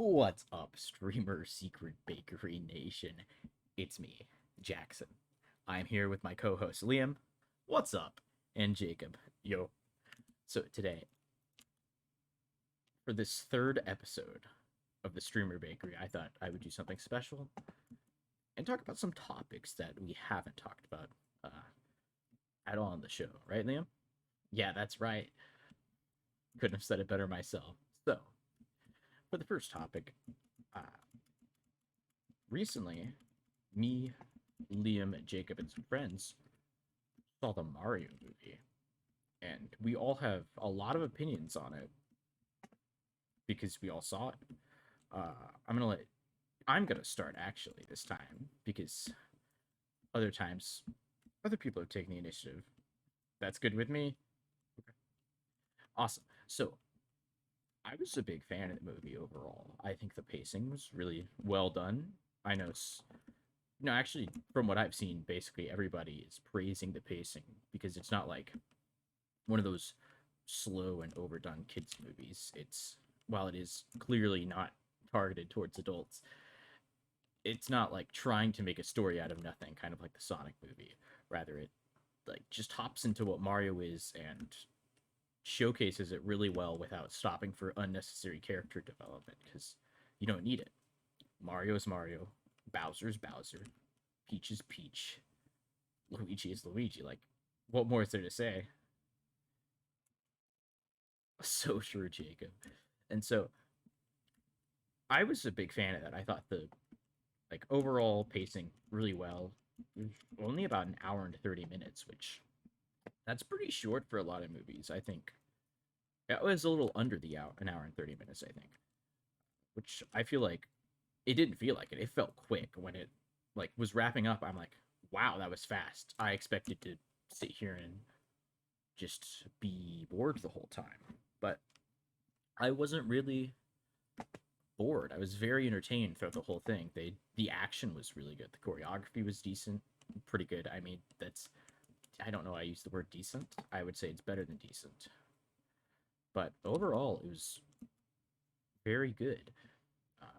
What's up, Streamer Secret Bakery Nation? It's me, Jackson. I'm here with my co host Liam. What's up? And Jacob. Yo. So, today, for this third episode of the Streamer Bakery, I thought I would do something special and talk about some topics that we haven't talked about at all on the show. Right, Liam? Yeah, that's right. Couldn't have said it better myself. So, for the first topic, uh, recently, me, Liam, Jacob, and some friends saw the Mario movie, and we all have a lot of opinions on it because we all saw it. Uh, I'm gonna let I'm gonna start actually this time because other times other people have taken the initiative. That's good with me. Okay. Awesome. So I was a big fan of the movie overall. I think the pacing was really well done. I know no, actually, from what I've seen, basically everybody is praising the pacing because it's not like one of those slow and overdone kids movies. It's while it is clearly not targeted towards adults, it's not like trying to make a story out of nothing, kind of like the Sonic movie. Rather, it like just hops into what Mario is and showcases it really well without stopping for unnecessary character development because you don't need it. Mario is Mario, Bowser is Bowser, Peach is Peach, Luigi is Luigi. Like, what more is there to say? So true, Jacob. And so I was a big fan of that. I thought the like overall pacing really well. It was only about an hour and 30 minutes, which that's pretty short for a lot of movies. I think it was a little under the hour, an hour and 30 minutes, I think, which I feel like it didn't feel like it. It felt quick when it like was wrapping up. I'm like, wow, that was fast. I expected to sit here and just be bored the whole time, but I wasn't really bored. I was very entertained throughout the whole thing. The action was really good. The choreography was decent, pretty good. I mean, that's I don't know. I use the word decent. I would say it's better than decent. But overall, it was very good. Uh,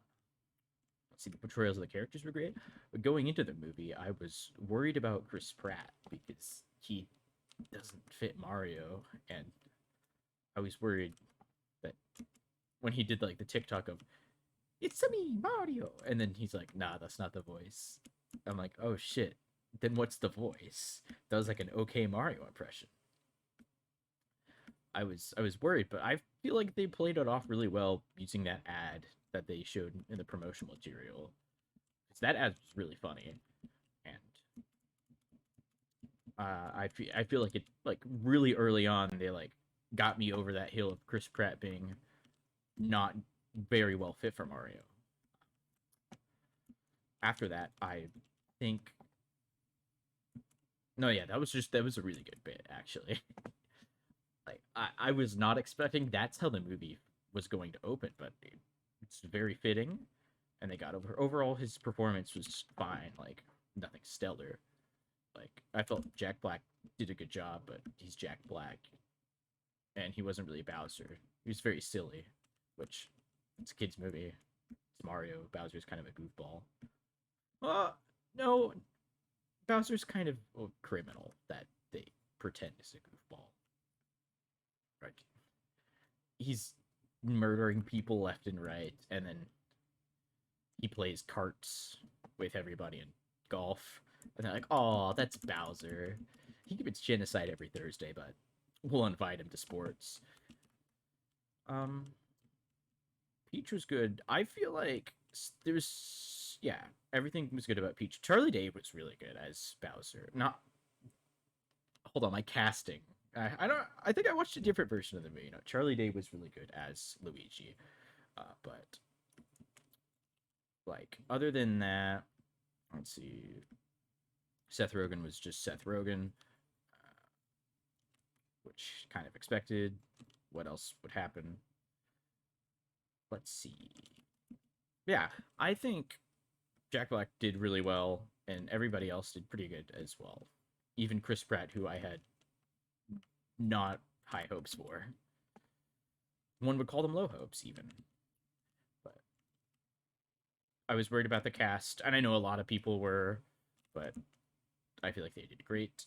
let's see, the portrayals of the characters were great. But going into the movie, I was worried about Chris Pratt because he doesn't fit Mario, and I was worried that when he did like the TikTok of "It's me, Mario," and then he's like, "Nah, that's not the voice." I'm like, "Oh shit." Then what's the voice? That was like an okay Mario impression. I was worried, but I feel like they played it off really well using that ad that they showed in the promotional material. Because that ad was really funny, and I feel like it like really early on they like got me over that hill of Chris Pratt being not very well fit for Mario. After that, I think no, yeah, that was a really good bit actually. Like I was not expecting that's how the movie was going to open, but it's very fitting, and they got overall his performance was fine, like nothing stellar. Like I felt Jack Black did a good job, but he's Jack Black, and he wasn't really Bowser. He was very silly, which it's a kids movie. It's Mario. Bowser's kind of a goofball. Uh, no, Bowser's kind of a criminal that they pretend is a goofball. Right? He's murdering people left and right, and then he plays carts with everybody in golf. And they're like, "Oh, that's Bowser. He commits genocide every Thursday, but we'll invite him to sports." Um, Peach was good. I feel like there's yeah, everything was good about Peach. Charlie Day was really good as Bowser. Not hold on, my casting. I don't. I think I watched a different version of the movie. You know, Charlie Day was really good as Luigi, but like other than that, let's see. Seth Rogen was just Seth Rogen, which kind of expected. What else would happen? Let's see. Yeah, I think Jack Black did really well, and everybody else did pretty good as well. Even Chris Pratt, who I had not high hopes for. One would call them low hopes, even. But I was worried about the cast, and I know a lot of people were, but I feel like they did great.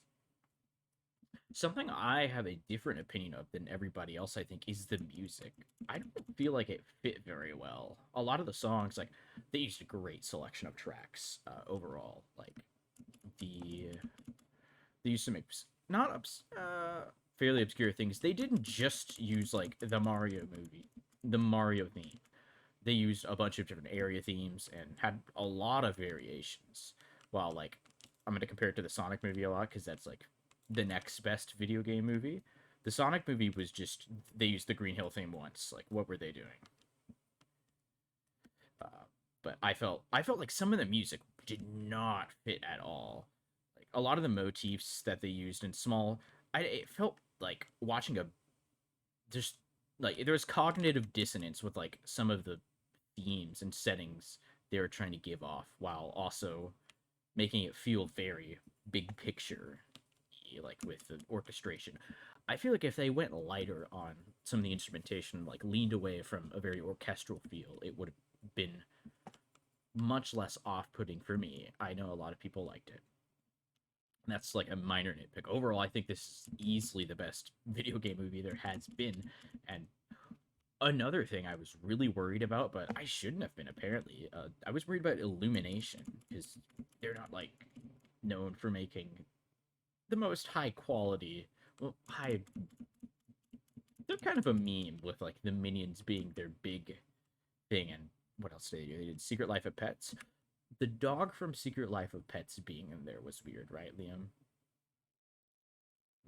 Something I have a different opinion of than everybody else, I think, is the music. I don't feel like it fit very well. A lot of the songs, like, they used a great selection of tracks overall. Like, the they used to make not fairly obscure things. They didn't just use like the Mario movie, the Mario theme. They used a bunch of different area themes and had a lot of variations. While like I'm gonna compare it to the Sonic movie a lot because that's like the next best video game movie. The Sonic movie was just they used the Green Hill theme once. Like what were they doing? Uh, but I felt like some of the music did not fit at all. Like a lot of the motifs that they used in small, it felt like watching a just like there was cognitive dissonance with like some of the themes and settings they were trying to give off while also making it feel very big picture like with the orchestration. I feel like if they went lighter on some of the instrumentation, like leaned away from a very orchestral feel, it would have been much less off-putting for me. I know a lot of people liked it. And that's like a minor nitpick. Overall, I think this is easily the best video game movie there has been. And another thing I was really worried about, but I shouldn't have been apparently. I was worried about Illumination because they're not like known for making the most high quality. Well, high. They're kind of a meme with like the Minions being their big thing, and what else did they do? They did Secret Life of Pets. The dog from Secret Life of Pets being in there was weird, right, Liam?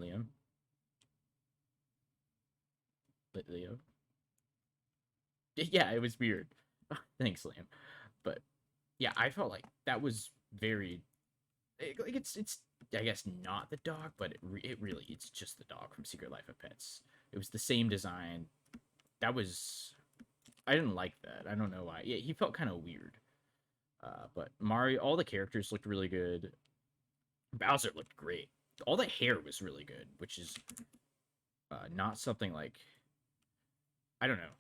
Liam? Leo? Yeah, it was weird. Thanks, Liam. But yeah, I felt like that was very like it's I guess not the dog, but it really it's just the dog from Secret Life of Pets. It was the same design. That was I didn't like that. I don't know why. Yeah, he felt kind of weird. But Mario, all the characters looked really good. Bowser looked great. All the hair was really good, which is not something like I don't know.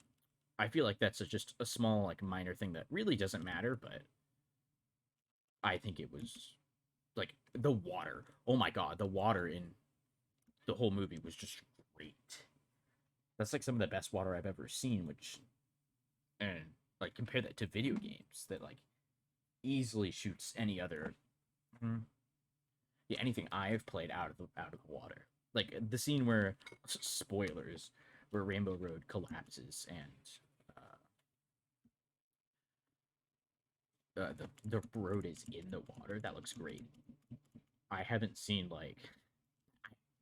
I feel like that's just a small like minor thing that really doesn't matter, but I think it was like the water. Oh my god, the water in the whole movie was just great. That's like some of the best water I've ever seen, which and like compare that to video games that like easily shoots any other yeah, anything I've played out of the water. Like the scene where spoilers where Rainbow Road collapses and the road is in the water. That looks great. I haven't seen like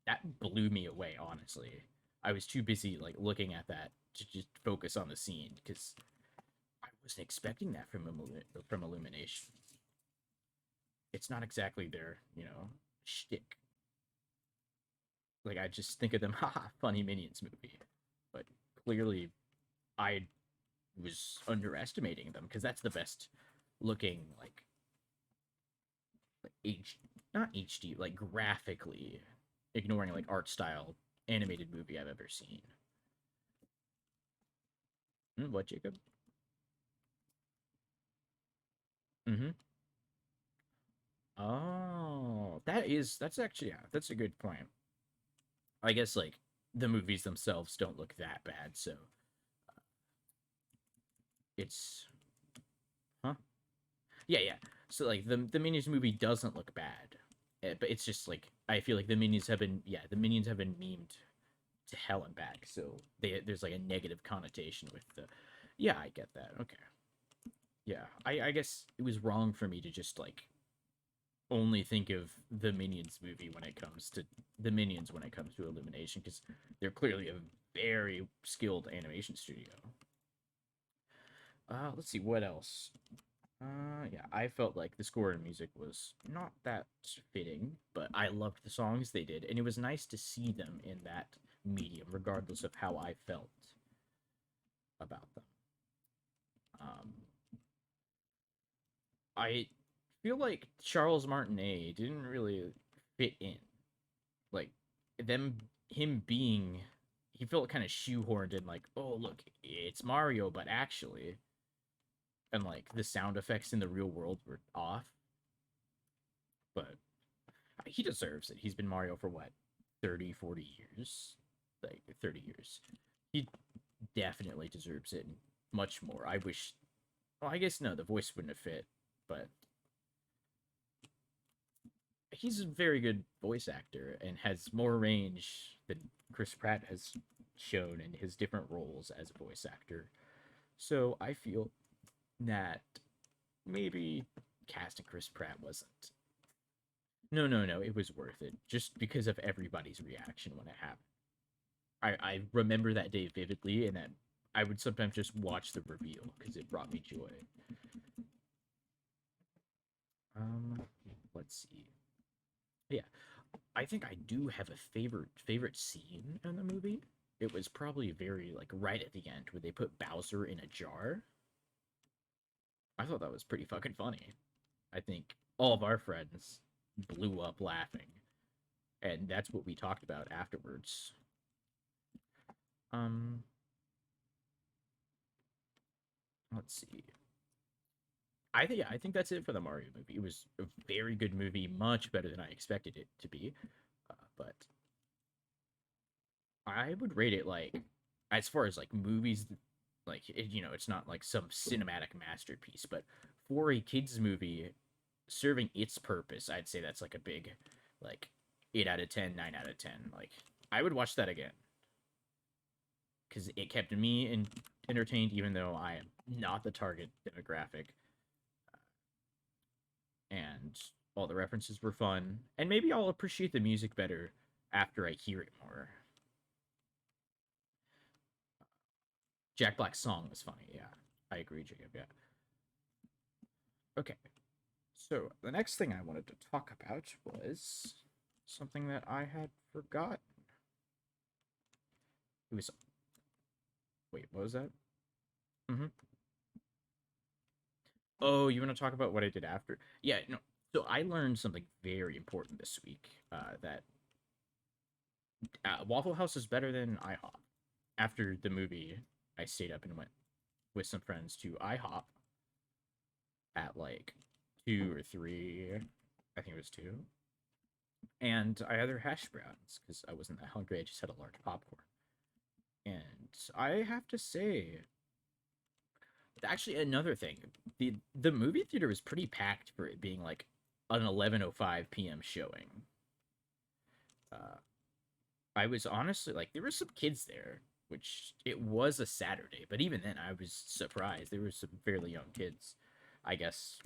that blew me away. Honestly, I was too busy like looking at that to just focus on the scene because I wasn't expecting that from Illumination. It's not exactly their shtick. Like I just think of them, haha, funny Minions movie, but clearly I was underestimating them because that's the best looking like H not HD like graphically ignoring like art style animated movie I've ever seen. What, Jacob? Mm-hmm. Oh, that's actually yeah, that's a good point. I guess like the movies themselves don't look that bad, so it's huh? Yeah, yeah. So like the Minions movie doesn't look bad, but it's just like I feel like the Minions have been memed to hell and back. So there's like a negative connotation with the. Yeah, I get that. Okay. Yeah, I guess it was wrong for me to just like only think of the Minions movie when it comes to the Minions when it comes to Illumination because they're clearly a very skilled animation studio. Let's see what else. Yeah, I felt like the score and music was not that fitting, but I loved the songs they did, and it was nice to see them in that medium, regardless of how I felt about them. Um, I feel like Charles Martinet didn't really fit in. Like them, him being, he felt kind of shoehorned in. Like, oh look, it's Mario, but actually, and like the sound effects in the real world were off, but he deserves it. He's been Mario for what, 30, 40 years? Like 30 years. He definitely deserves it and much more. I wish, well, I guess no, the voice wouldn't have fit, but he's a very good voice actor and has more range than Chris Pratt has shown in his different roles as a voice actor. So I feel that maybe casting Chris Pratt wasn't. No, no, no, it was worth it just because of everybody's reaction when it happened. I remember that day vividly, and that I would sometimes just watch the reveal because it brought me joy. Um, let's see. Yeah, I think I do have a favorite scene in the movie. It was probably very like right at the end where they put Bowser in a jar. I thought that was pretty fucking funny. I think all of our friends blew up laughing, and that's what we talked about afterwards. Um, let's see. I think that's it for the Mario movie. It was a very good movie, much better than I expected it to be. But I would rate it like, as far as like movies, like it's not like some cinematic masterpiece, but for a kids movie serving its purpose, I'd say that's like a big, like 8 out of 10, 9 out of 10. Like I would watch that again because it kept me entertained, even though I am not the target demographic, and all the references were fun, and maybe I'll appreciate the music better after I hear it more. Jack Black's song was funny. Yeah, I agree, Jacob. Yeah. Okay. So the next thing I wanted to talk about was something that I had forgotten. It was, wait, what was that? Mm-hmm. Oh, you want to talk about what I did after? Yeah, no. So I learned something very important this week. That Waffle House is better than IHOP. After the movie, I stayed up and went with some friends to IHOP at like 2 or 3. I think it was 2. And I had their hash browns because I wasn't that hungry. I just had a large popcorn. And I have to say, actually, another thing, the movie theater was pretty packed for it being like an 11:05 p.m. showing. Uh, I was honestly like, there were some kids there, which it was a Saturday, but even then, I was surprised. There were some fairly young kids. I guess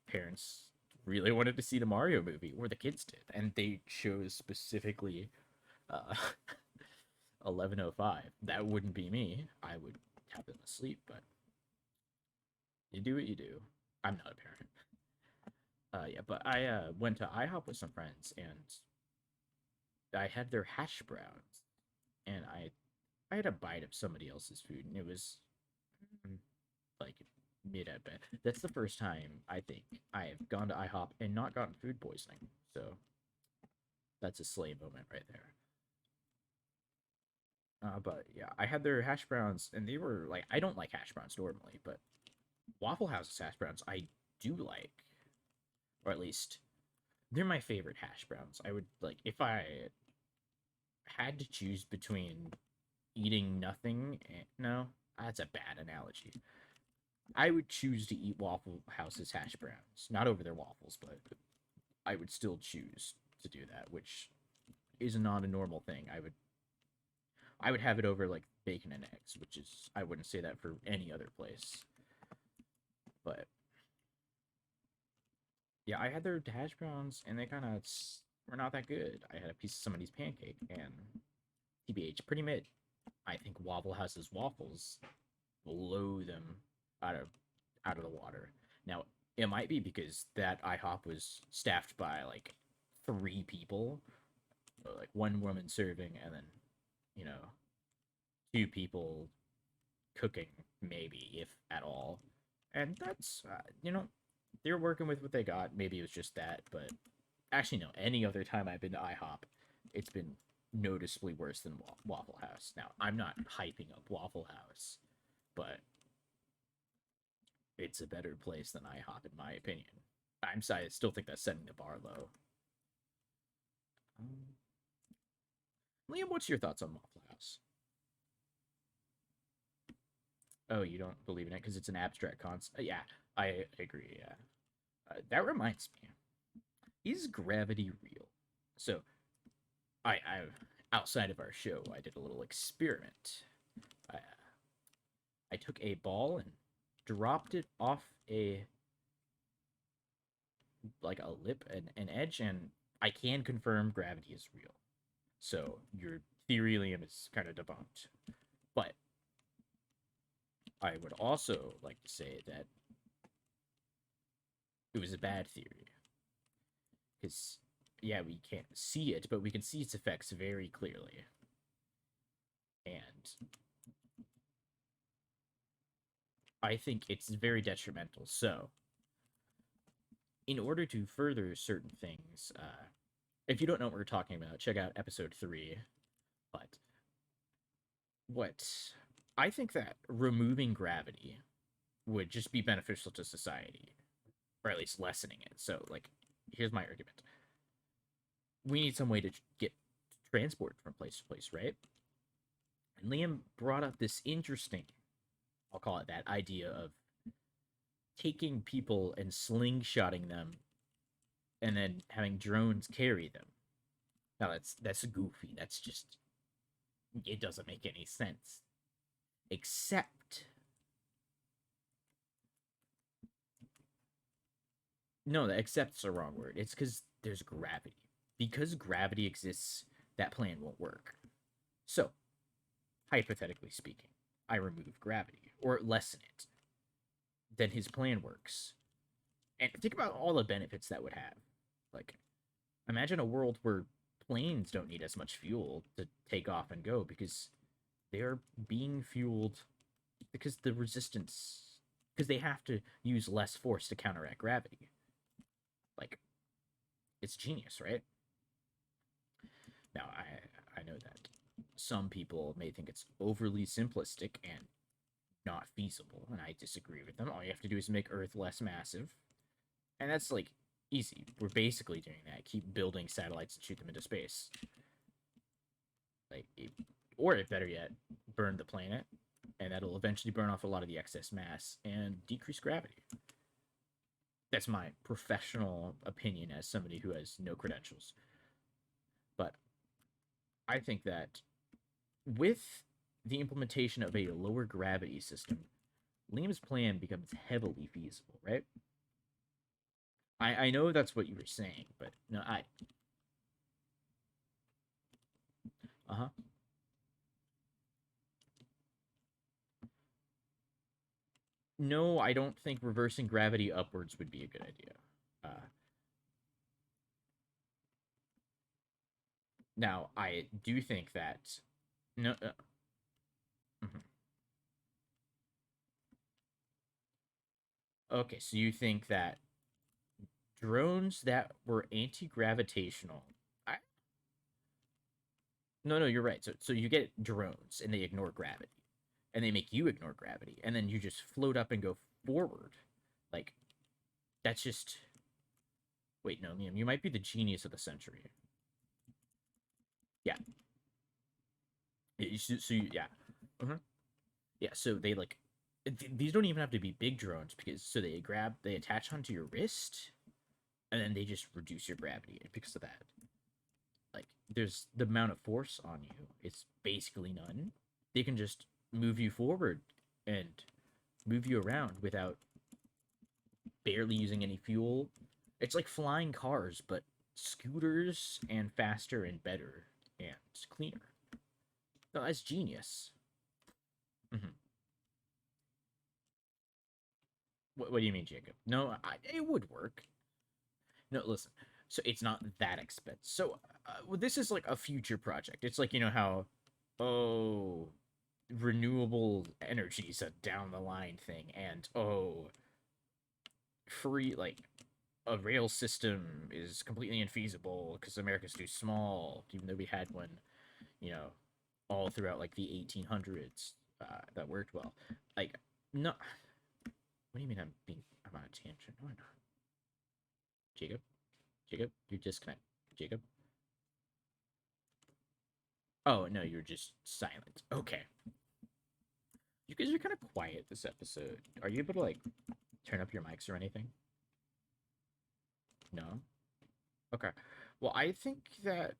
parents really wanted to see the Mario movie, or the kids did, and they chose specifically uh, 11:05. That wouldn't be me. I would have been asleep, but you do what you do. I'm not a parent. Yeah, but I went to IHOP with some friends, and I had their hash browns, and I had a bite of somebody else's food, and it was mm, like mid at best. That's the first time I think I have gone to IHOP and not gotten food poisoning. So that's a slay moment right there. But yeah, I had their hash browns, and they were like, I don't like hash browns normally, but Waffle House's hash browns I do like, or at least they're my favorite hash browns. I would like, if I had to choose between eating nothing, no, that's a bad analogy. I would choose to eat Waffle House's hash browns, not over their waffles, but I would still choose to do that, which is not a normal thing. I would have it over like bacon and eggs, which is, I wouldn't say that for any other place. But yeah, I had their hash browns, and they kind of were not that good. I had a piece of somebody's pancake, and TBH, pretty mid. I think Waffle House's waffles blow them out of the water. Now, it might be because that IHOP was staffed by like 3 people, like one woman serving, and then you know 2 people cooking, maybe if at all. And that's they're working with what they got. Maybe it was just that, but actually no. Any other time I've been to IHOP, it's been noticeably worse than Waffle House. Now I'm not hyping up Waffle House, but it's a better place than IHOP, in my opinion. I still think that's setting the bar low. Um, Liam, what's your thoughts on Waffle House? Oh, you don't believe in it because it's an abstract concept? Yeah, I agree. Yeah, that reminds me. Is gravity real? So, I outside of our show, I did a little experiment. I, I took a ball and dropped it off a like a lip, an edge, and I can confirm gravity is real. So your theory, Liam, is kind of debunked. But I would also like to say that it was a bad theory. Because, yeah, we can't see it, but we can see its effects very clearly. And I think it's very detrimental. So, in order to further certain things, if you don't know what we're talking about, check out episode 3. But what I think that removing gravity would just be beneficial to society, or at least lessening it. So, like, here's my argument: we need some way to get transport from place to place, right? And Liam brought up this interesting, I'll call it that, idea of taking people and slingshotting them, and then having drones carry them. Now that's goofy. That's just, it doesn't make any sense. Except, no, the accept's the wrong word. It's because there's gravity. Because gravity exists, that plan won't work. So, hypothetically speaking, I remove gravity or lessen it. Then his plan works. And think about all the benefits that would have. Like, imagine a world where planes don't need as much fuel to take off and go because they're being fueled because the resistance, because they have to use less force to counteract gravity. Like, it's genius, right? Now, I know that some people may think it's overly simplistic and not feasible, and I disagree with them. All you have to do is make Earth less massive, and that's like easy. We're basically doing that. Keep building satellites and shoot them into space. Like, or better yet, burn the planet, and that'll eventually burn off a lot of the excess mass and decrease gravity. That's my professional opinion as somebody who has no credentials. But I think that with the implementation of a lower gravity system, Liam's plan becomes heavily feasible, right? I know that's what you were saying, but no, uh-huh. No, I don't think reversing gravity upwards would be a good idea. Uh, Now, I do think that no. Mhm. Okay, so you think that drones that were anti-gravitational. I, no, you're right. So you get drones and they ignore gravity, and they make you ignore gravity, and then you just float up and go forward. Like, that's just, wait, no, Liam, you might be the genius of the century. Yeah. Yeah. Uh-huh. Yeah. So they like these don't even have to be big drones because so they attach onto your wrist, and then they just reduce your gravity because of that. Like, there's the amount of force on you, it's basically none. They can just move you forward and move you around without barely using any fuel. It's like flying cars, but scooters and faster and better and cleaner. No, that's genius. Hmm. What do you mean, Jacob? No, it would work. No, listen. So it's not that expensive. So well, this is like a future project. It's like, you know how, oh, renewable energy is a down the line thing, and oh, free like a rail system is completely infeasible because America's too small, even though we had one, you know, all throughout like the 1800s that worked well. Like, no, What do you mean I'm on a tangent? No, I'm not. Jacob? Jacob? You're disconnected. Jacob? Oh, no, you're just silent. Okay. You guys are kind of quiet this episode. Are you able to, like, turn up your mics or anything? No? Okay. Well, I think that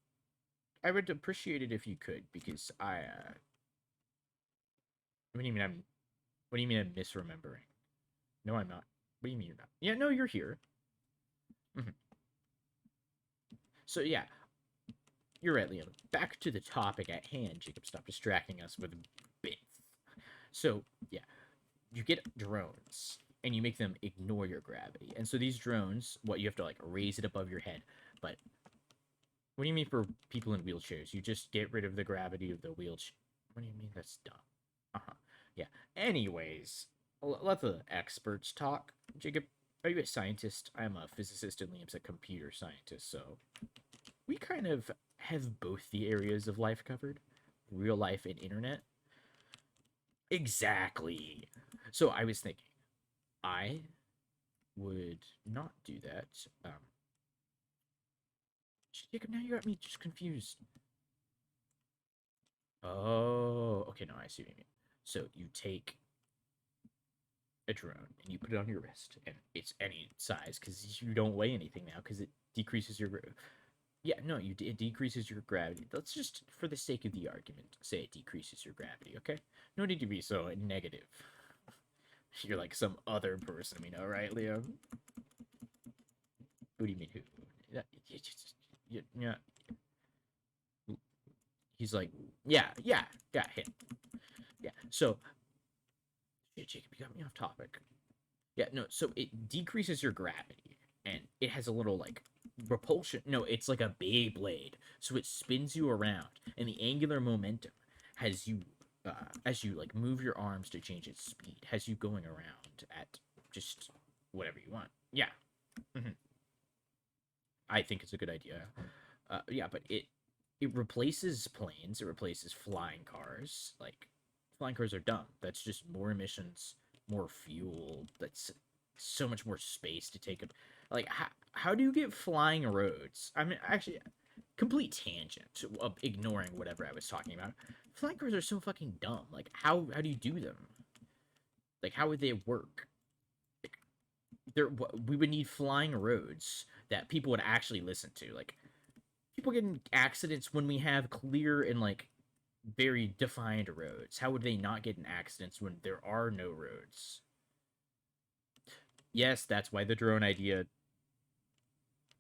I would appreciate it if you could, because what do you mean what do you mean I'm misremembering? No, I'm not. What do you mean you're not? Yeah, no, you're here. Mhm. So, yeah, you're right, Liam. Back to the topic at hand. Jacob, stop distracting us with bits. So, yeah, you get drones and you make them ignore your gravity. And so these drones, what you have to like raise it above your head. But what do you mean for people in wheelchairs? You just get rid of the gravity of the wheelchair. What do you mean that's dumb? Uh-huh. Yeah. Anyways, let the experts talk. Jacob, are you a scientist? I'm a physicist and Liam's a computer scientist, so we kind of have both the areas of life covered. Real life and internet. Exactly. So I was thinking, I would not do that. Jacob, now you got me just confused. Oh, okay, no, I see what you mean. So you take a drone and you put it on your wrist, and it's any size because you don't weigh anything now because it decreases your. Yeah, no, it decreases your gravity. Let's just, for the sake of the argument, say it decreases your gravity. Okay, no need to be so negative. You're like some other person we know, right, Leo? What do you mean who? Yeah. He's like, yeah, him. Yeah. So, yeah, Jacob, you got me off topic. Yeah, no. So it decreases your gravity, and it has a little like repulsion. No, it's like a Beyblade. So it spins you around, and the angular momentum has you, as you like move your arms to change its speed, has you going around at just whatever you want. Yeah. hmm I think it's a good idea. Yeah, but it replaces planes. It replaces flying cars. Like flying cars are dumb. That's just more emissions, more fuel. That's so much more space to take. Like how do you get flying roads? I mean, actually, complete tangent of ignoring whatever I was talking about. Flying cars are so fucking dumb. Like how do you do them? Like how would they work? There we would need flying roads that people would actually listen to. Like people get in accidents when we have clear and like very defined roads. How would they not get in accidents when there are no roads? Yes, that's why the drone idea.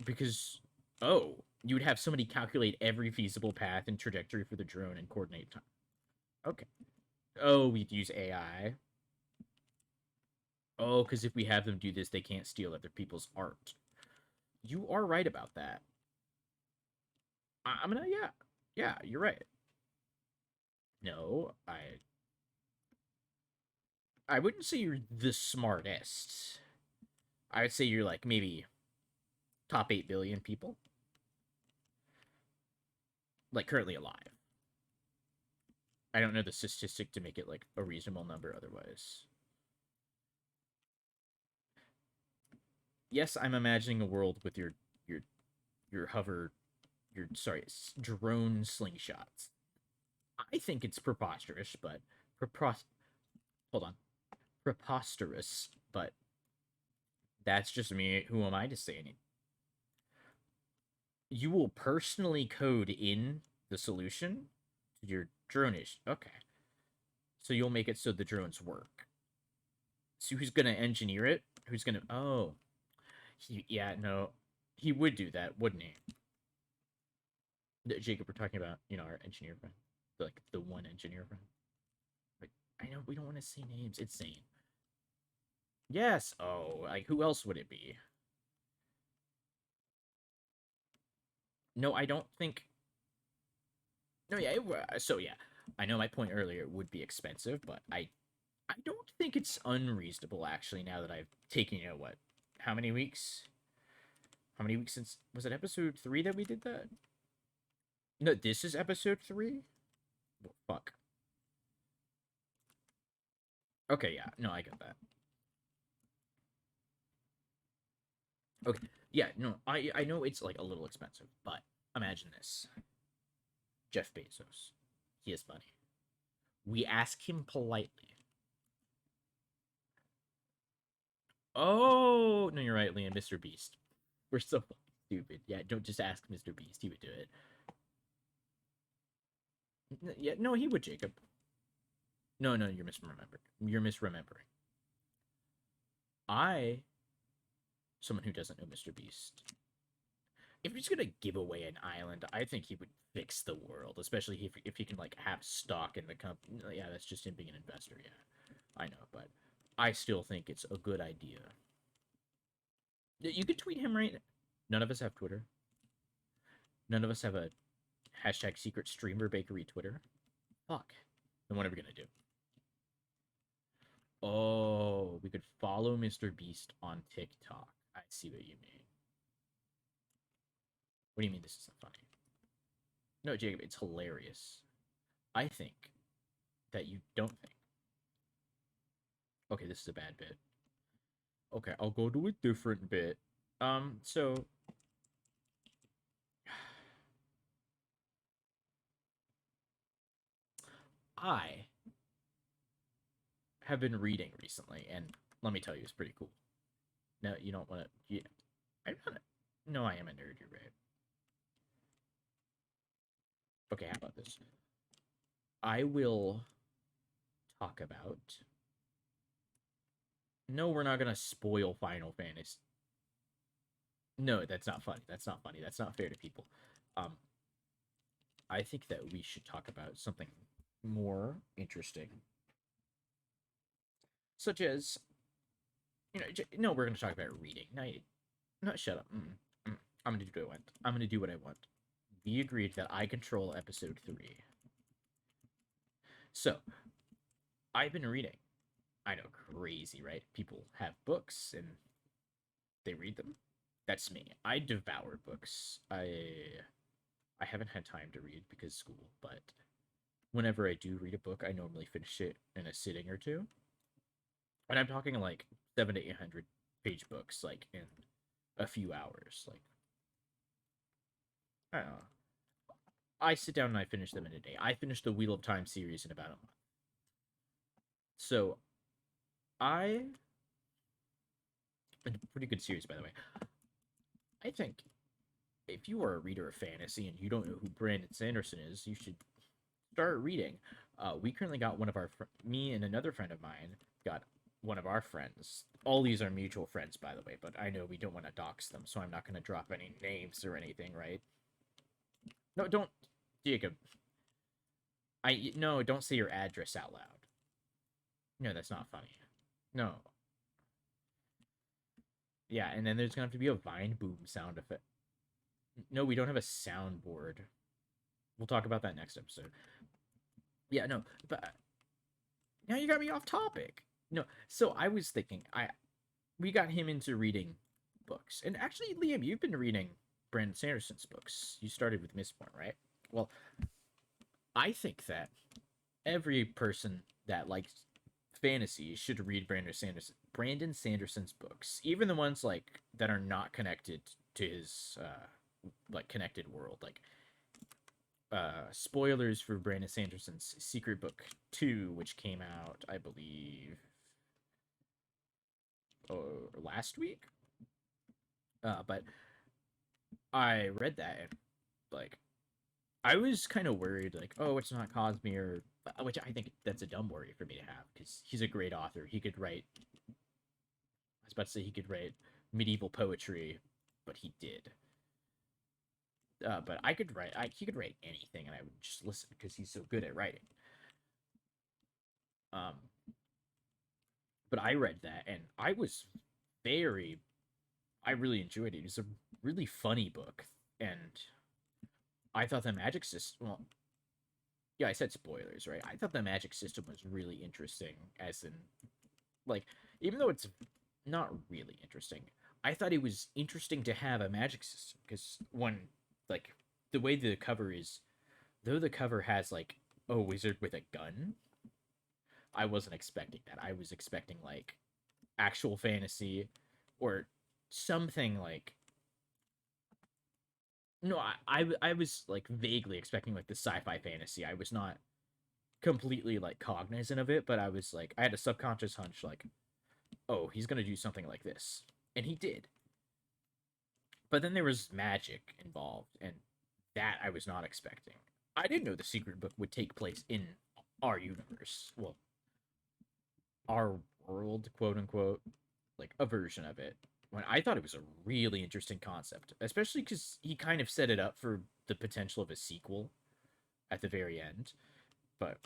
Because you would have somebody calculate every feasible path and trajectory for the drone and coordinate time. Okay. Oh, we'd use AI. Oh, because if we have them do this, they can't steal other people's art. You are right about that. I'm gonna yeah, you're right. No, I wouldn't say you're the smartest. I would say you're like maybe top 8 billion people, like currently alive. I don't know the statistic to make it like a reasonable number otherwise. Yes, I'm imagining a world with your your hover your sorry, drone slingshots. I think it's preposterous, but prepos hold on. Preposterous, but that's just me. Who am I to say anything? You will personally code in the solution to your drone issue. Okay. So you'll make it so the drones work. So who's gonna engineer it? Who's gonna? Oh, yeah, no, he would do that, wouldn't he? Jacob, we're talking about our engineer friend, like the one engineer friend. Like I know we don't want to say names. It's Zane. Yes. Oh, like who else would it be? No, I don't think. No, yeah. So yeah, I know my point earlier would be expensive, but I don't think it's unreasonable actually. Now that I've taken what, how many weeks? How many weeks since was it episode 3 that we did that? No, this is episode 3. Well, fuck. Okay, yeah, no, I get that. Okay, yeah, no, I know it's like a little expensive, but imagine this: Jeff Bezos, he has money. We ask him politely. Oh no, you're right, Liam. Mr. Beast. We're so fucking stupid. Yeah, don't just ask Mr. Beast. He would do it. Yeah, no, he would, Jacob. No, no, you're misremembering. You're misremembering. I, someone who doesn't know Mr. Beast, if he's gonna give away an island, I think he would fix the world, especially if he can like have stock in the company. Yeah, that's just him being an investor. Yeah, I know, but I still think it's a good idea. You could tweet him, right? None of us have Twitter. None of us have a hashtag secret streamer bakery Twitter. Fuck. Then what are we gonna do? Oh, we could follow Mr. Beast on TikTok. I see what you mean. What do you mean this isn't funny? No, Jacob, it's hilarious. I think that you don't think. Okay, this is a bad bit. Okay, I'll go to a different bit. So I have been reading recently, and let me tell you, it's pretty cool. No, you don't want to. Yeah, I'm not. No, I am a nerd. You're right. Okay, how about this? I will talk about. No, we're not gonna spoil Final Fantasy. No, that's not funny. That's not funny. That's not fair to people. Um, I think that we should talk about something more interesting, such as no, we're gonna talk about reading. No, no, shut up. I'm gonna do what I want. I'm gonna do what I want. We agreed that I control episode 3. So I've been reading. I know, crazy, right? People have books and they read them. That's me. I devour books. I haven't had time to read because school, but whenever I do read a book, I normally finish it in a sitting or two. And I'm talking like 700 to 800 page books, like in a few hours. Like I don't know. I sit down and I finish them in a day. I finished the Wheel of Time series in about a month. So I, a pretty good series, by the way. I think if you are a reader of fantasy and you don't know who Brandon Sanderson is, you should start reading. We currently got one of our me and another friend of mine got one of our friends. All these are mutual friends, by the way, but I know we don't want to dox them, so I'm not going to drop any names or anything, right? No, don't, Jacob. I no, don't say your address out loud. No, that's not funny. No. Yeah, and then there's gonna have to be a Vine boom sound effect. No, we don't have a soundboard. We'll talk about that next episode. Yeah, no, but now you got me off topic. No, so I was thinking, we got him into reading books, and actually, Liam, you've been reading Brandon Sanderson's books. You started with Mistborn, right? Well, I think that every person that likes fantasy should read Brandon Sanderson's books, even the ones like that are not connected to his like connected world. Like spoilers for Brandon Sanderson's Secret Book 2, which came out, I believe, last week. But I read that and like I was kind of worried, like, oh, it's not Cosmere, which I think that's a dumb worry for me to have because he's a great author. He could write. I was about to say he could write medieval poetry, but he did. But I could write. He could write anything, and I would just listen because he's so good at writing. Um, but I read that, and I was very. I really enjoyed it. It was a really funny book, and I thought the magic system. Well, yeah, I said spoilers, right? I thought the magic system was really interesting, as in, like, even though it's not really interesting, I thought it was interesting to have a magic system because one, like, the way the cover is, though the cover has like a wizard with a gun, I wasn't expecting that. I was expecting like actual fantasy, or something like no, I was like vaguely expecting like the sci-fi fantasy. I was not completely like cognizant of it, but I was like I had a subconscious hunch like, oh, he's gonna do something like this, and he did. But then there was magic involved, and that I was not expecting. I didn't know the secret book would take place in our universe. Well, our world, quote unquote, like a version of it. When I thought it was a really interesting concept, especially because he kind of set it up for the potential of a sequel at the very end. But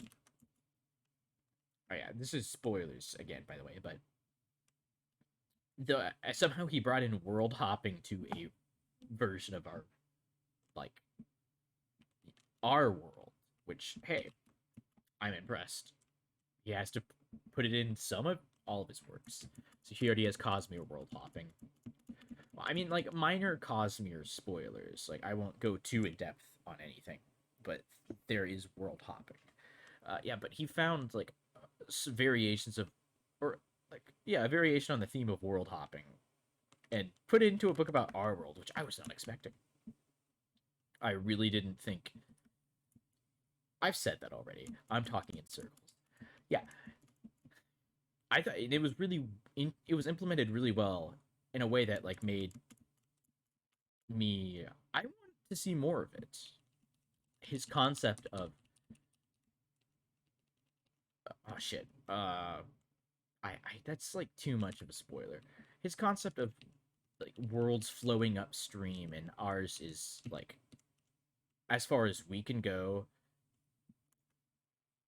oh yeah, this is spoilers again, by the way. But the somehow he brought in world hopping to a version of like our world, which hey, I'm impressed. He has to put it in some of all of his works. So he already has Cosmere world hopping. Well, I mean, like minor Cosmere spoilers. Like I won't go too in depth on anything, but there is world hopping. Yeah, but he found like variations of, or like yeah, a variation on the theme of world hopping, and put it into a book about our world, which I was not expecting. I really didn't think. I've said that already. I'm talking in circles. Yeah, I thought it was really it was implemented really well in a way that like made me I wanted to see more of it. His concept of oh shit. I that's like too much of a spoiler. His concept of like worlds flowing upstream and ours is like as far as we can go.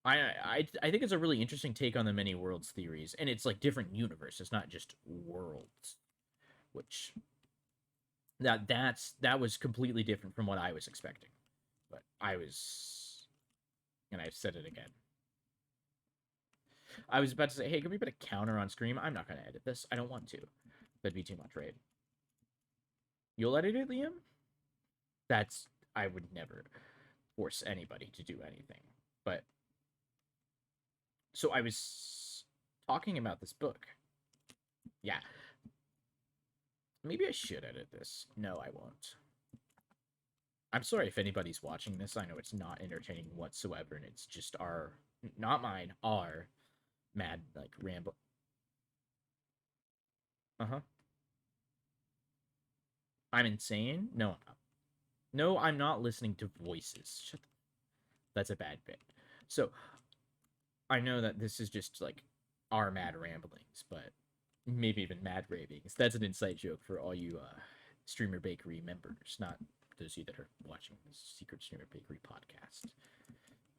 I think it's a really interesting take on the many worlds theories, and it's like different universes, not just worlds, which that was completely different from what I was expecting. But I was, and I've said it again. I was about to say, hey, can we put a counter on stream? I'm not gonna edit this. I don't want to. That'd be too much, right? You'll edit it, Liam? That's I would never force anybody to do anything. But so I was talking about this book. Yeah. Maybe I should edit this. No, I won't. I'm sorry if anybody's watching this. I know it's not entertaining whatsoever, and it's just our, not mine, our mad, like, ramble. Uh huh. I'm insane? No, I'm not. No, I'm not listening to voices. Shut the... That's a bad bit. So, I know that this is just, like, our mad ramblings, but maybe even mad ravings. That's an inside joke for all you Streamer Bakery members, not those of you that are watching the Secret Streamer Bakery podcast.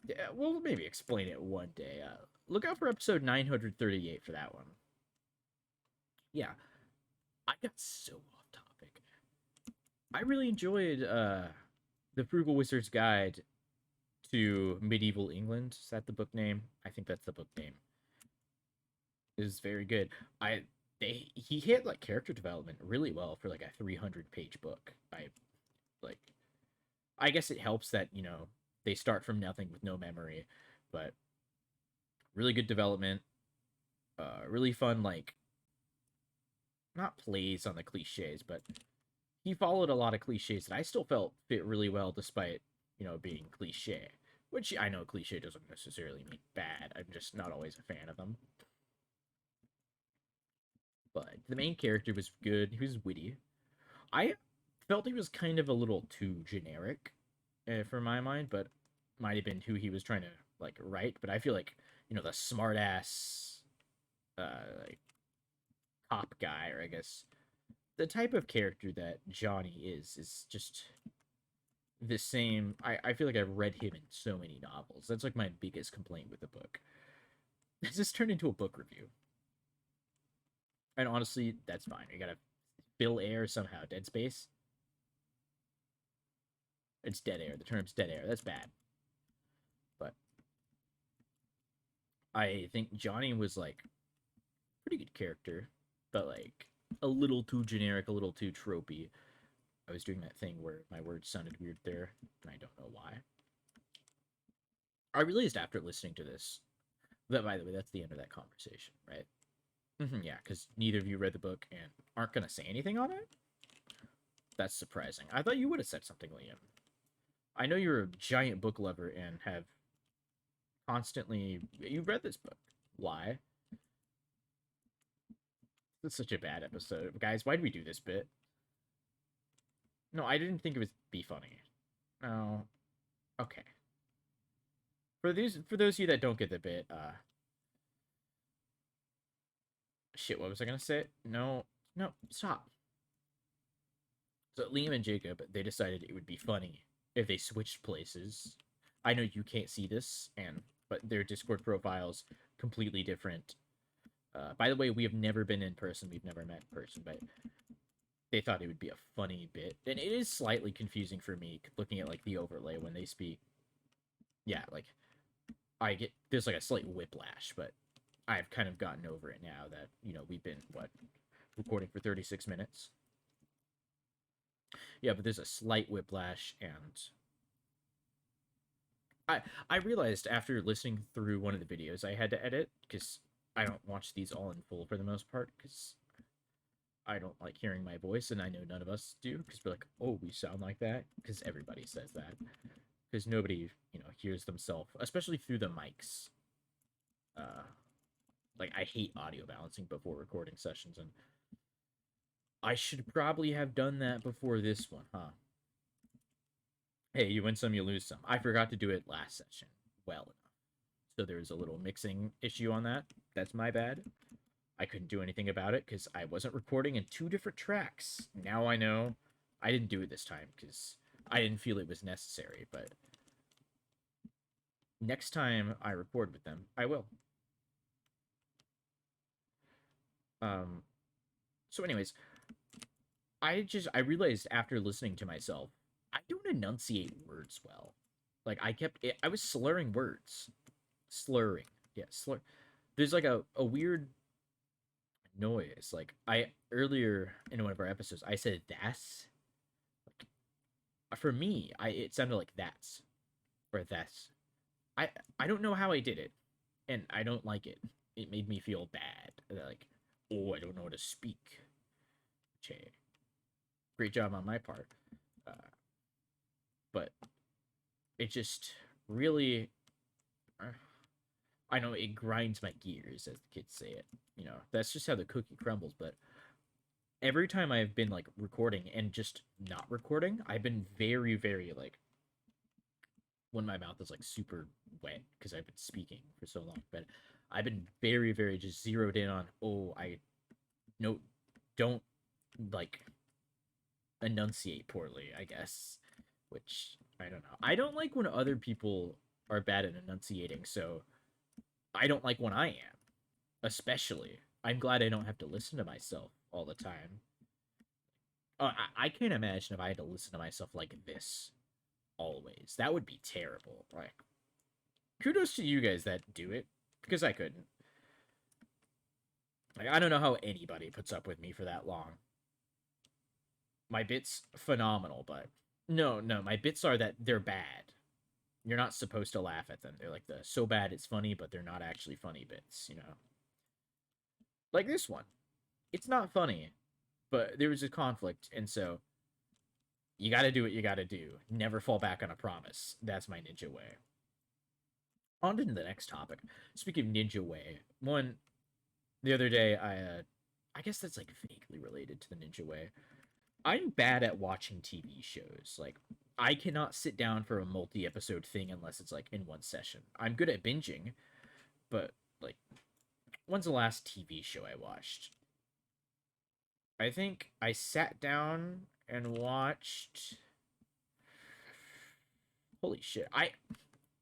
Yeah, we'll maybe explain it one day. Look out for episode 938 for that one. Yeah, I got so off topic. I really enjoyed the Frugal Wizard's Guide to Medieval England. Is that the book name? I think that's the book name. It was very good. He hit like character development really well for like a 300-page book. Like I guess it helps that, they start from nothing with no memory, but really good development. Really fun, like not plays on the cliches, but he followed a lot of cliches that I still felt fit really well despite, being cliche. Which I know cliche doesn't necessarily mean bad. I'm just not always a fan of them. But the main character was good. He was witty. I felt he was kind of a little too generic for my mind, but might have been who he was trying to like write. But I feel like the smart ass like cop guy, or I guess the type of character that Johnny is just the same. I feel like I've read him in so many novels. That's like my biggest complaint with the book. This just turned into a book review. And honestly, that's fine. You gotta fill air somehow. Dead space. It's dead air. The term's dead air. That's bad. But I think Johnny was like pretty good character, but like a little too generic, a little too tropey. I was doing that thing where my words sounded weird there, and I don't know why. I realized after listening to this that, by the way, that's the end of that conversation, right? Yeah, because neither of you read the book and aren't gonna say anything on it. That's surprising. I thought you would have said something, Liam. I know you're a giant book lover and have constantly. You read this book. Why? This is such a bad episode, guys. Why did we do this bit? No, I didn't think it would be funny. No. Okay. For those of you that don't get the bit, shit, what was I gonna say? No, no, stop. So Liam and Jacob, they decided it would be funny if they switched places. I know you can't see this, but their Discord profiles completely different. By the way, we have never been in person. We've never met in person, but they thought it would be a funny bit, and it is slightly confusing for me looking at like the overlay when they speak. Yeah, like there's like a slight whiplash, but I've kind of gotten over it now that we've been recording for 36 minutes. Yeah, but there's a slight whiplash, and I realized after listening through one of the videos I had to edit, because I don't watch these all in full for the most part, because I don't like hearing my voice, and I know none of us do, because we're like, oh, we sound like that, because everybody says that, because nobody hears themselves, especially through the mics. Like, I hate audio balancing before recording sessions, and I should probably have done that before this one, huh? Hey, you win some, you lose some. I forgot to do it last session well enough. So there's a little mixing issue on that. That's my bad. I couldn't do anything about it because I wasn't recording in 2 different tracks. Now I know I didn't do it this time because I didn't feel it was necessary, but next time I record with them, I will. So anyways, I realized after listening to myself, I don't enunciate words well. Like I was slurring words. Slurring. Yeah, slur. There's like a weird noise. Like earlier in one of our episodes, I said that's. For me, it sounded like that's or that's. I don't know how I did it, and I don't like it. It made me feel bad. Like, oh, I don't know how to speak. Okay. Great job on my part. But it just really, I know it grinds my gears, as the kids say it. That's just how the cookie crumbles. But every time I've been like recording and just not recording, I've been very, very like, when my mouth is like super wet because I've been speaking for so long. But I've been very, very just zeroed in on, oh, don't like enunciate poorly, I guess. Which I don't know. I don't like when other people are bad at enunciating, so I don't like when I am. Especially. I'm glad I don't have to listen to myself all the time. I can't imagine if I had to listen to myself like this always. That would be terrible. Like, kudos to you guys that do it, because I couldn't. Like, I don't know how anybody puts up with me for that long. My bits, phenomenal, but no, my bits are that they're bad. You're not supposed to laugh at them. They're like the so bad it's funny, but they're not actually funny bits. Like this one. It's not funny, but there was a conflict, and so you gotta do what you gotta do. Never fall back on a promise. That's my ninja way. On to the next topic. Speaking of ninja way, the other day I guess that's like vaguely related to the ninja way. I'm bad at watching TV shows. Like, I cannot sit down for a multi-episode thing unless it's like in one session. I'm good at binging, but like, when's the last TV show I watched? I think I sat down and watched. Holy shit! I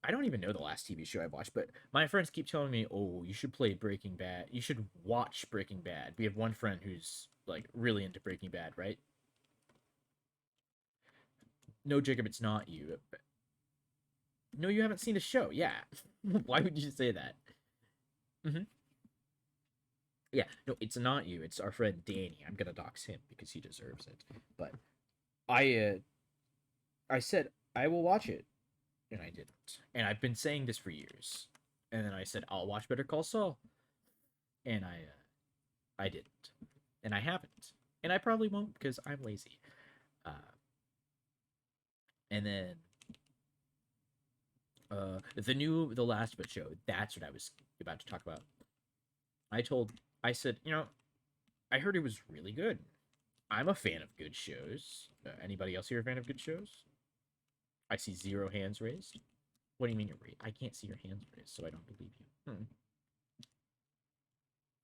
don't even know the last TV show I watched, but my friends keep telling me, "Oh, you should play Breaking Bad. You should watch Breaking Bad." We have one friend who's like really into Breaking Bad, right? No, Jacob, it's not you. No, you haven't seen the show. Yeah. Why would you say that? Mm-hmm. Yeah, no, it's not you. It's our friend Danny. I'm gonna dox him because he deserves it. But I said I will watch it, and I didn't. And I've been saying this for years. And then I said I'll watch Better Call Saul, and I didn't, and I haven't, and I probably won't because I'm lazy. Uh, and then the Last of Us show. That's what I was about to talk about. I said, I heard it was really good. I'm a fan of good shows. Anybody else here a fan of good shows? I see zero hands raised. What do you mean you're raised? I can't see your hands raised, so I don't believe you.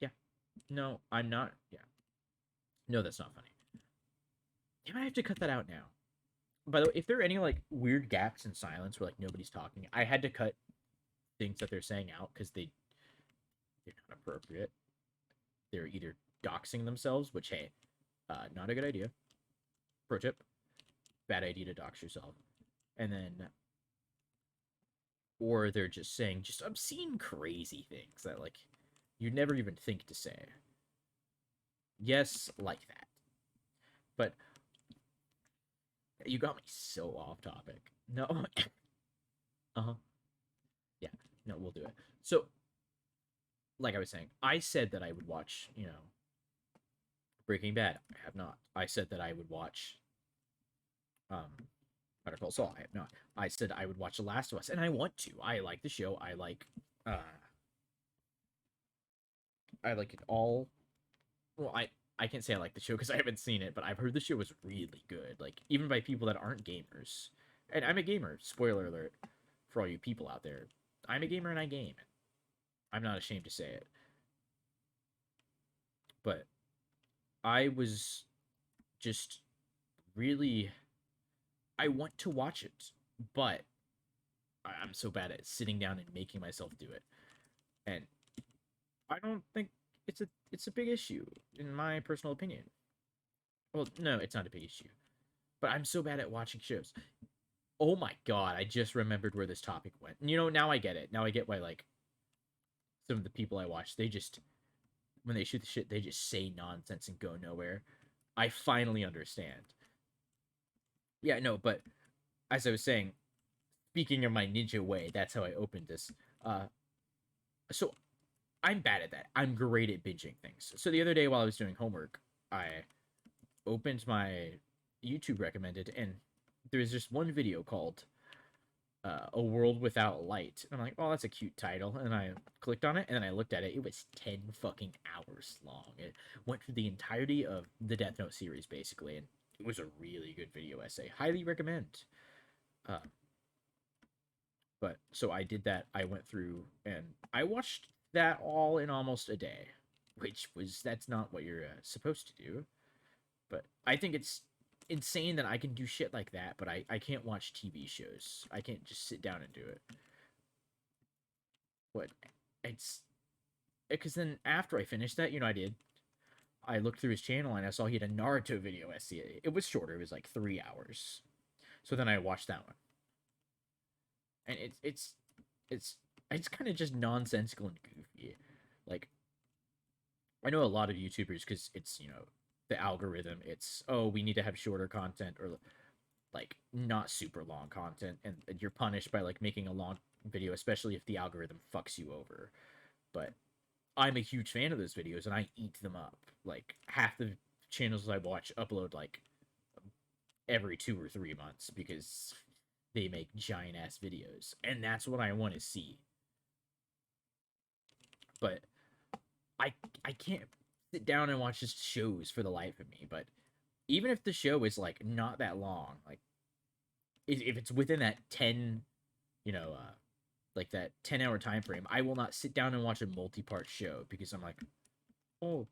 Yeah. No, I'm not. Yeah. No, that's not funny. Damn, I have to cut that out now. By the way, if there are any like weird gaps in silence where like nobody's talking, I had to cut things that they're saying out because they're not appropriate. They're either doxing themselves, which hey, not a good idea. Pro tip: bad idea to dox yourself. And then, or they're just saying just obscene, crazy things that like you'd never even think to say. Yes, like that. But you got me so off topic. No. Uh-huh. Yeah. No, we'll do it. So, like I was saying, I said that I would watch, Breaking Bad. I have not. I said that I would watch Better Call Saul. I have not. I said I would watch The Last of Us, and I want to. I like the show. I like it all. Well, I can't say I like the show because I haven't seen it, but I've heard the show was really good. Like even by people that aren't gamers. And I'm a gamer. Spoiler alert for all you people out there. I'm a gamer and I game. I'm not ashamed to say it. But I was just really I want to watch it, but I'm so bad at sitting down and making myself do it. And I don't think it's a big issue in my personal opinion. Well, no, it's not a big issue. But I'm so bad at watching shows. Oh my god, I just remembered where this topic went. Now I get it. Now I get why like some of the people I watch, they just when they shoot the shit, they just say nonsense and go nowhere. I finally understand. Yeah, no, but as I was saying, speaking of my ninja way, that's how I opened this. Uh so I'm bad at that. I'm great at binging things. So the other day while I was doing homework, I opened my YouTube recommended, and there's just one video called A World Without Light. And I'm like, oh, that's a cute title. And I clicked on it, and then I looked at it. It was 10 fucking hours long. It went through the entirety of the Death Note series, basically, and it was a really good video essay. Highly recommend. Uh, but so I did that. I went through and I watched that all in almost a day, that's not what you're supposed to do. But I think it's insane that I can do shit like that, but I can't watch TV shows. I can't just sit down and do it. But it's because then after I finished that, I looked through his channel and I saw he had a Naruto video essay. It was shorter. It was like 3 hours. So then I watched that one, and it's kind of just nonsensical and goofy. Like I know a lot of YouTubers because it's the algorithm. It's oh we need to have shorter content or like not super long content, and you're punished by like making a long video, especially if the algorithm fucks you over. But I'm a huge fan of those videos and I eat them up. Like half the channels I watch upload like every 2 or 3 months because they make giant ass videos, and that's what I want to see. But I I can't sit down and watch just shows for the life of me. But even if the show is like not that long, like if it's within that 10, you know, like that 10-hour time frame, I will not sit down and watch a multi-part show because I'm like, oh.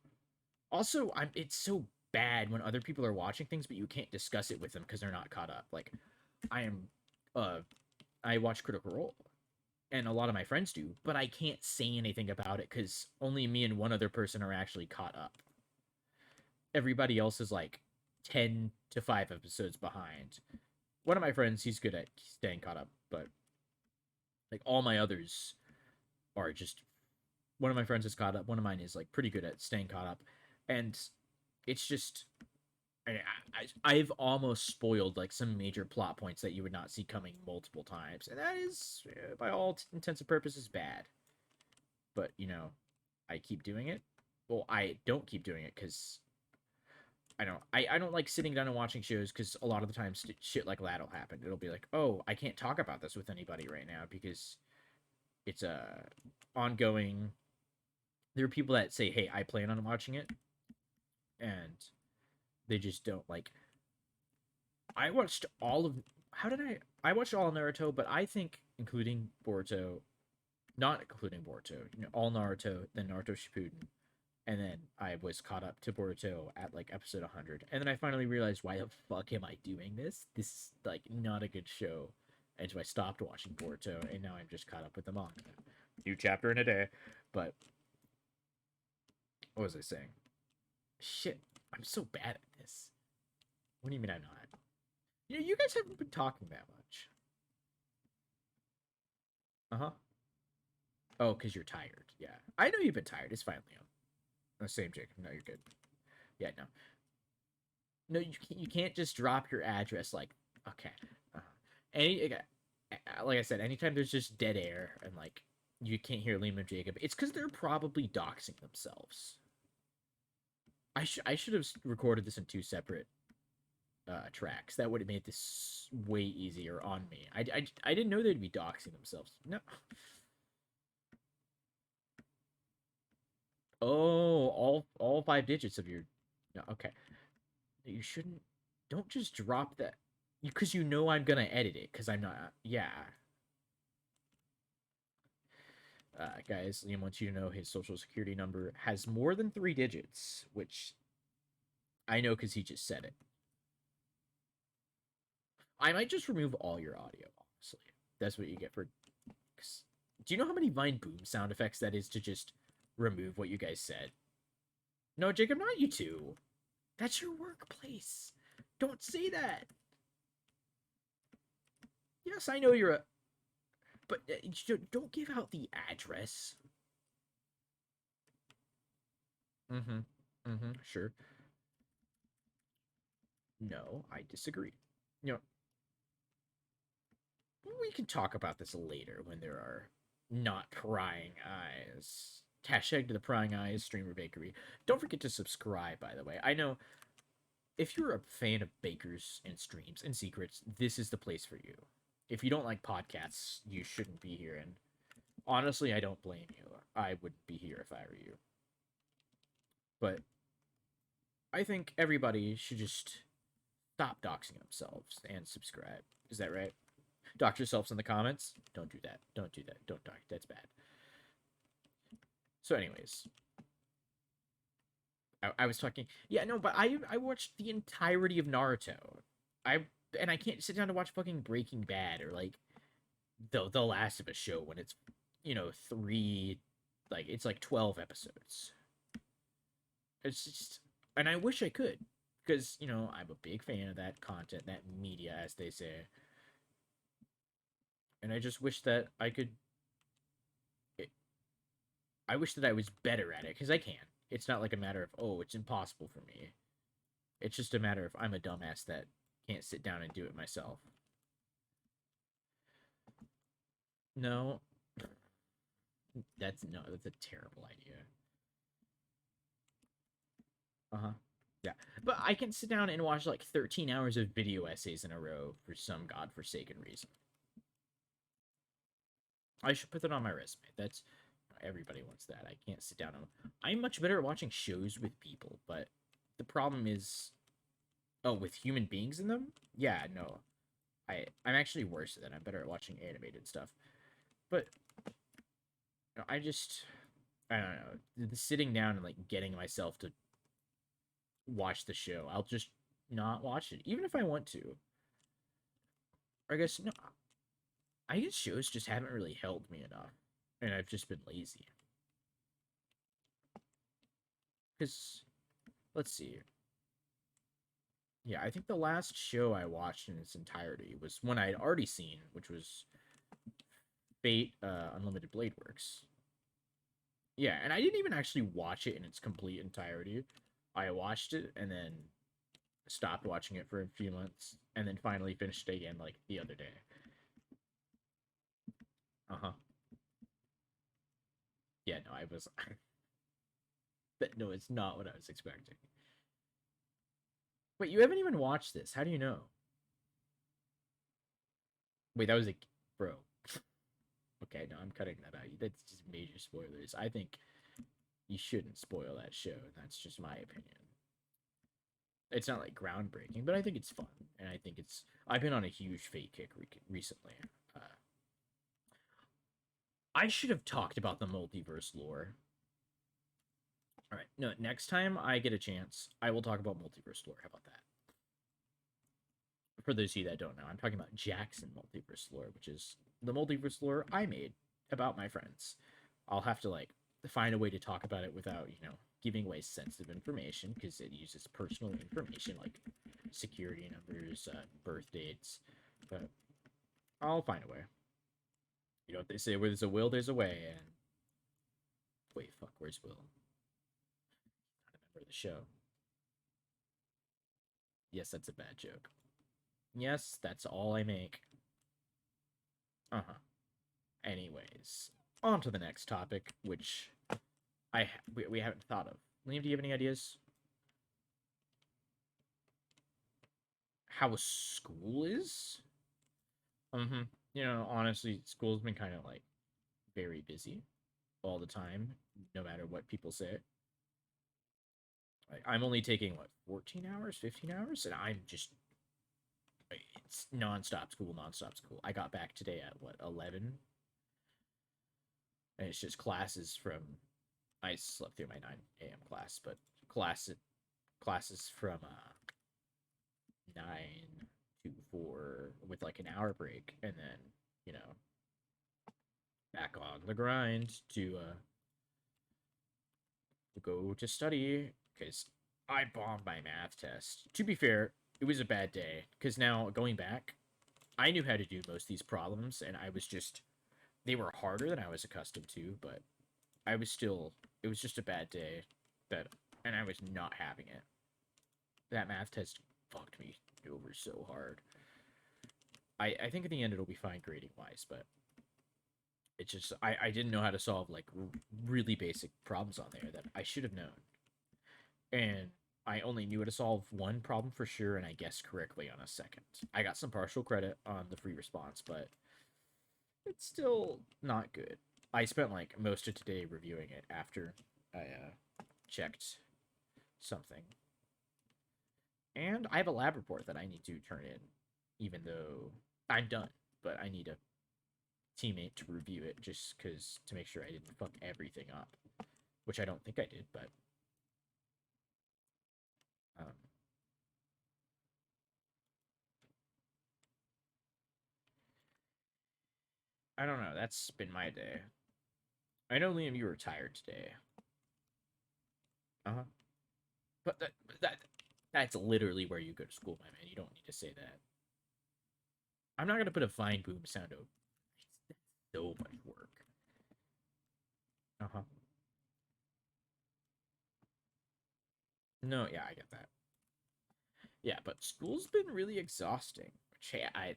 Also, it's so bad when other people are watching things, but you can't discuss it with them because they're not caught up. Like, I am, uh, I watch Critical Role, and a lot of my friends do, but I can't say anything about it because only me and one other person are actually caught up. Everybody else is like 10 to 5 episodes behind. One of my friends, he's good at staying caught up, but like all my others are just one of my friends is caught up. One of mine is like pretty good at staying caught up, and it's just I've almost spoiled like some major plot points that you would not see coming multiple times, and that is by all intents and purposes bad. But I keep doing it, well, I don't keep doing it because I don't like sitting down and watching shows because a lot of the times shit like that'll happen. It'll be like, oh, I can't talk about this with anybody right now because it's a ongoing. There are people that say, hey, I plan on watching it, and they just don't like. I watched all of. How did I? I watched all of Naruto, but I think including Boruto, not including Boruto, all Naruto, then Naruto Shippuden, and then I was caught up to Boruto at like episode 100, and then I finally realized, why the fuck am I doing this? This is like not a good show, and so I stopped watching Boruto, and now I'm just caught up with the manga. New chapter in a day, but what was I saying? Shit, I'm so bad at this. What do you mean I'm not? You guys haven't been talking that much. Uh huh. Oh, because you're tired. Yeah, I know you've been tired. It's fine, Liam. Same, Jacob. No, you're good. Yeah, no. No, you can't just drop your address like, okay. Any like I said, anytime there's just dead air and like you can't hear Liam and Jacob, it's because they're probably doxing themselves. I should have recorded this in two separate tracks. That would have made this way easier on me. I didn't know they'd be doxing themselves. No. Oh, all five digits of your. No, okay. You shouldn't. Don't just drop that. Because you know I'm gonna edit it. Because I'm not. Yeah. Guys, Liam wants you to know his social security number has more than 3 digits, which I know because he just said it. I might just remove all your audio, honestly. That's what you get for. Do you know how many Vine boom sound effects that is to just remove what you guys said? No, Jacob, not you two. That's your workplace. Don't say that. Yes, I know you're a. But don't give out the address. Mm-hmm. Mm-hmm. Sure. No, I disagree. You know, we can talk about this later when there are not prying eyes. Hashtag to the prying eyes, Streamer Bakery. Don't forget to subscribe, by the way. I know if you're a fan of bakers and streams and secrets, this is the place for you. If you don't like podcasts, you shouldn't be here. And honestly, I don't blame you. I wouldn't be here if I were you. But I think everybody should just stop doxing themselves and subscribe. Is that right? Dox yourselves in the comments. Don't do that. Don't do that. Don't dox. That's bad. So, anyways, I was talking. Yeah, no, but I watched the entirety of Naruto. I and I can't sit down to watch fucking Breaking Bad or like the Last of Us show when it's three, like it's like 12 episodes. It's just, and I wish I could because I'm a big fan of that content, that media, as they say, and I just wish that I could. I wish that I was better at it because I can. It's not like a matter of, oh, it's impossible for me. It's just a matter of I'm a dumbass that can't sit down and do it myself. No, that's a terrible idea. Uh huh. Yeah, but I can sit down and watch like 13 hours of video essays in a row for some godforsaken reason. I should put that on my resume. That's everybody wants that. I can't sit down and I'm much better at watching shows with people, but the problem is, oh, with human beings in them? Yeah, no. I'm actually worse than that. I'm better at watching animated stuff. But I just I don't know. The sitting down and like getting myself to watch the show, I'll just not watch it, even if I want to. I guess no. I guess shows just haven't really held me enough, and I've just been lazy. Because let's see. Yeah, I think the last show I watched in its entirety was one I had already seen, which was Fate Unlimited Blade Works. Yeah, and I didn't even actually watch it in its complete entirety. I watched it and then stopped watching it for a few months and then finally finished it again like the other day. Uh-huh. Yeah, no, I was No, it's not what I was expecting. Wait, you haven't even watched this. How do you know? Wait, that was a bro. Okay, no, I'm cutting that out. That's just major spoilers. I think you shouldn't spoil that show, and that's just my opinion. It's not like groundbreaking, but I think it's fun, and I think it's. I've been on a huge Fate kick recently. Uh, I should have talked about the multiverse lore. All right, no, next time I get a chance, I will talk about multiverse lore. How about that? For those of you that don't know, I'm talking about Jackson multiverse lore, which is the multiverse lore I made about my friends. I'll have to like find a way to talk about it without, giving away sensitive information because it uses personal information like security numbers, birth dates. But I'll find a way. You know what they say? Where there's a will, there's a way. And wait, fuck, where's Will? Not a member of the show. Yes, that's a bad joke. Yes, that's all I make. Uh huh. Anyways, on to the next topic, which we haven't thought of. Liam, do you have any ideas? How school is? Mm-hmm. Honestly, school's been kind of like very busy all the time, no matter what people say. Like, I'm only taking what 14 hours, 15 hours, and I'm just it's nonstop school, nonstop school. I got back today at what 11, and it's just classes from. I slept through my 9 a.m. class, but class classes from 9 to 4 with like an hour break, and then you know back on the grind to go to study because I bombed my math test. To be fair, it was a bad day because now going back, I knew how to do most of these problems, and I was just they were harder than I was accustomed to, but I was still it was just a bad day that and I was not having it. That math test fucked me over so hard. I think in the end it'll be fine grading wise, but it's just I didn't know how to solve like really basic problems on there that I should have known. And I only knew how to solve one problem for sure, and I guessed correctly on a second. I got some partial credit on the free response, but it's still not good. I spent like most of today reviewing it after I checked something. And I have a lab report that I need to turn in, even though I'm done. But I need a teammate to review it just because to make sure I didn't fuck everything up, which I don't think I did. But um, I don't know. That's been my day. I know Liam, you were tired today. Uh huh. But that's literally where you go to school, my man. You don't need to say that. I'm not gonna put a fine boom sound over. That's so much work. Uh huh. No, yeah, I get that. Yeah, but school's been really exhausting. Which hey, I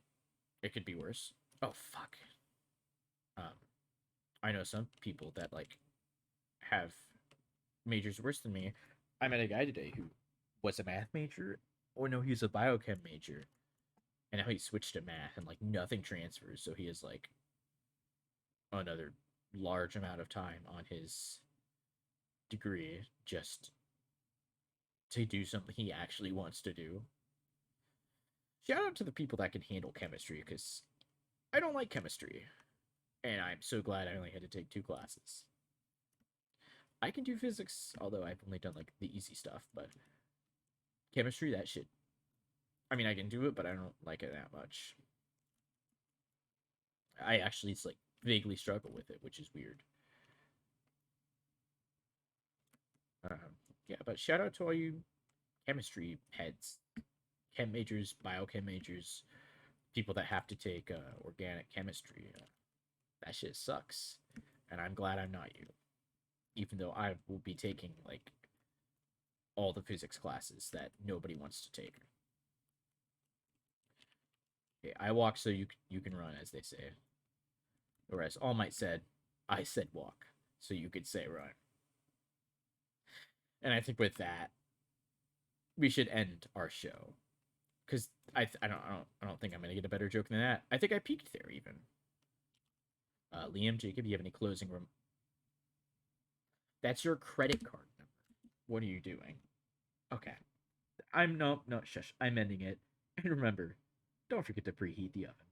it could be worse. Oh fuck. Um, I know some people that like have majors worse than me. I met a guy today who was a math major. Oh no, he's a biochem major, and now he switched to math, and like nothing transfers. So he has like another large amount of time on his degree just to do something he actually wants to do. Shout out to the people that can handle chemistry because I don't like chemistry, and I'm so glad I only had to take 2 classes. I can do physics, although I've only done like the easy stuff, but chemistry, that shit. I mean, I can do it, but I don't like it that much. I actually it's like vaguely struggle with it, which is weird. Yeah, but shout out to all you chemistry heads, chem majors, biochem majors, people that have to take organic chemistry. That shit sucks, and I'm glad I'm not you. Even though I will be taking like all the physics classes that nobody wants to take. Okay, I walk so you can run, as they say. Or as All Might said, I said walk, so you could say run. And I think with that, we should end our show because I don't think I'm gonna get a better joke than that. I think I peaked there even. Liam, Jacob, you have any closing room? That's your credit card number. What are you doing? Okay. I'm no, shush. I'm ending it. And remember, don't forget to preheat the oven.